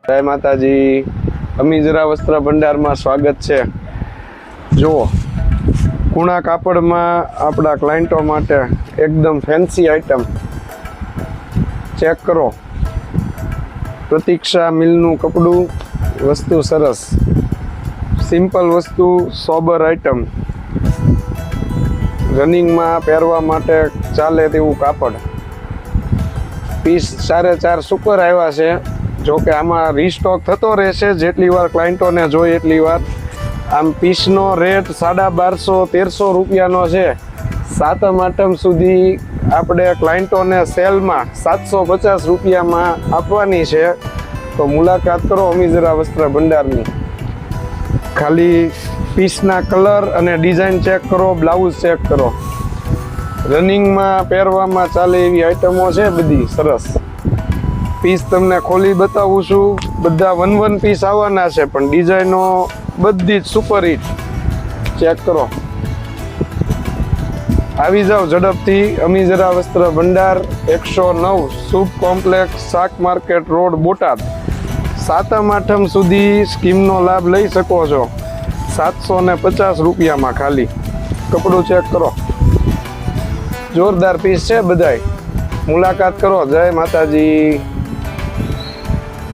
જય માતાજી। અમીજરા વસ્ત્ર ભંડારમાં સ્વાગત છે। જુઓ, કુણા કાપડમાં આપણા ક્લાયન્ટો માટે એકદમ ફેન્સી આઈટમ ચેક કરો। પ્રતીક્ષા મિલનું કપડું, વસ્તુ સરસ, સિમ્પલ વસ્તુ, સોબર આઈટમ, રનિંગમાં પહેરવા માટે ચાલે તેવું કાપડ। પીસ 4.5 સુપર આવ્યા છે। જો કે આમાં રીસ્ટોક થતો રહેશે, જેટલી વાર ક્લાયન્ટોને જોઈએ એટલી વાર। આમ પીસનો રેટ 1250-1300 રૂપિયાનો છે। સાતમ આઠમ સુધી આપણે ક્લાયન્ટોને સેલમાં 750 રૂપિયામાં આપવાની છે। તો મુલાકાત કરો અમીજરા વસ્ત્ર ભંડારની। ખાલી પીસના કલર અને ડિઝાઇન ચેક કરો, બ્લાઉઝ ચેક કરો। રનિંગમાં પહેરવામાં ચાલે એવી આઈટમો છે બધી સરસ। પીસ તમને ખોલી બતાવું છું। બધા 1 પીસ આવવાના છે, પણ ડિઝાઇનો બધી જ સુપર હિટ ચેક કરો। આવી જાઓ ઝડપથી અમીજરા વસ્ત્ર ભંડાર, 109 શુભ કોમ્પ્લેક્સ, શાક માર્કેટ રોડ, બોટાદ। સાતમ આઠમ સુધી સ્કીમનો લાભ લઈ શકો છો 750 રૂપિયામાં। ખાલી કપડું ચેક કરો, જોરદાર પીસ છે બધાય। મુલાકાત કરો। જય માતાજી।